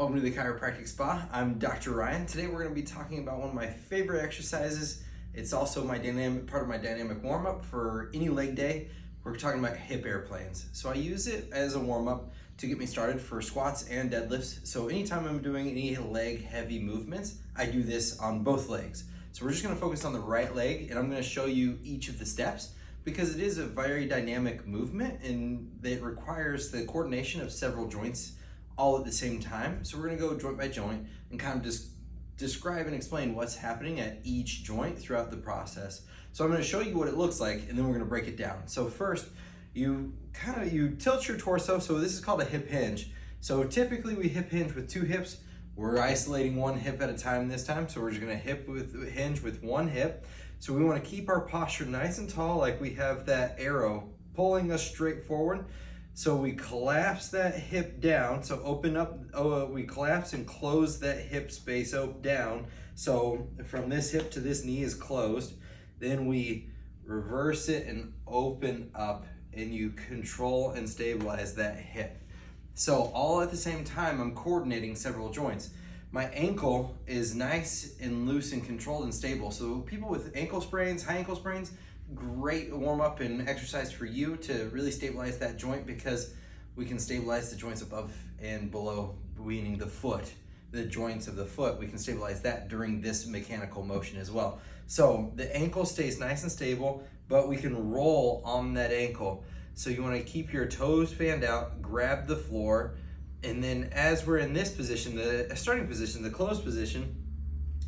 Welcome to the Chiropractic Spa. I'm Dr. Ryan. Today we're going to be talking about one of my favorite exercises. It's also part of my dynamic warm-up for any leg day. We're talking about hip airplanes. So I use it as a warm-up to get me started for squats and deadlifts. So anytime I'm doing any leg heavy movements, I do this on both legs. So we're just going to focus on the right leg, and I'm going to show you each of the steps because it is a very dynamic movement and it requires the coordination of several joints all at the same time. So we're going to go joint by joint and kind of just describe and explain what's happening at each joint throughout the process. So I'm going to show you what it looks like, and then we're going to break it down. So first, you tilt your torso. So this is called a hip hinge. So typically we hip hinge with two hips. We're isolating one hip at a time this time. So we're just going to hinge with one hip. So we want to keep our posture nice and tall, like we have that arrow pulling us straight forward. So we collapse that hip down, so open up, we collapse and close that hip space down. So from this hip to this knee is closed. Then we reverse it and open up, and you control and stabilize that hip. So all at the same time, I'm coordinating several joints. My ankle is nice and loose and controlled and stable. So people with ankle sprains, high ankle sprains, great warm up and exercise for you to really stabilize that joint, because we can stabilize the joints above and below, meaning the foot, the joints of the foot. We can stabilize that during this mechanical motion as well. So the ankle stays nice and stable, but we can roll on that ankle. So you want to keep your toes fanned out, grab the floor, and then as we're in this position, the starting position, the closed position,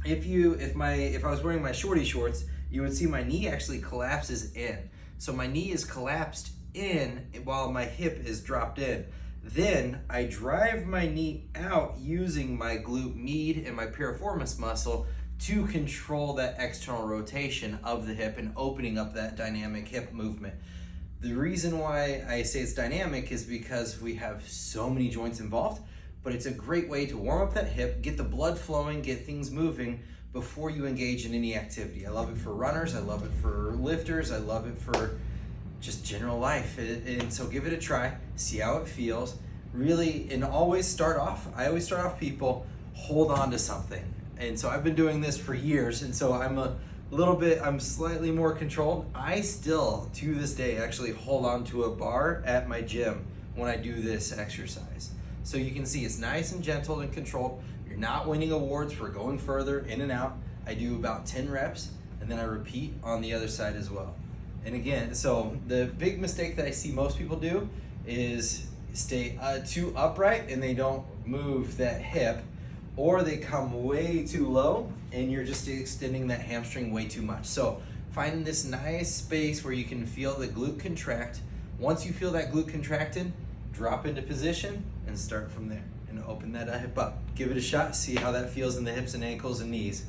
if I was wearing my shorty shorts, you would see my knee actually collapses in. So my knee is collapsed in while my hip is dropped in. Then I drive my knee out using my glute med and my piriformis muscle to control that external rotation of the hip and opening up that dynamic hip movement. The reason why I say it's dynamic is because we have so many joints involved, but it's a great way to warm up that hip, get the blood flowing, get things moving before you engage in any activity. I love it for runners, I love it for lifters, I love it for just general life. And so give it a try, see how it feels. Really, and I always start off people, hold on to something. And so I've been doing this for years, and so I'm slightly more controlled. I still, to this day, actually hold on to a bar at my gym when I do this exercise. So you can see it's nice and gentle and controlled. You're not winning awards for going further in and out. I do about 10 reps, and then I repeat on the other side as well. And again, so the big mistake that I see most people do is stay too upright and they don't move that hip, or they come way too low and you're just extending that hamstring way too much. So find this nice space where you can feel the glute contract. Once you feel that glute contracted, drop into position and start from there and open that hip up. Give it a shot, see how that feels in the hips and ankles and knees.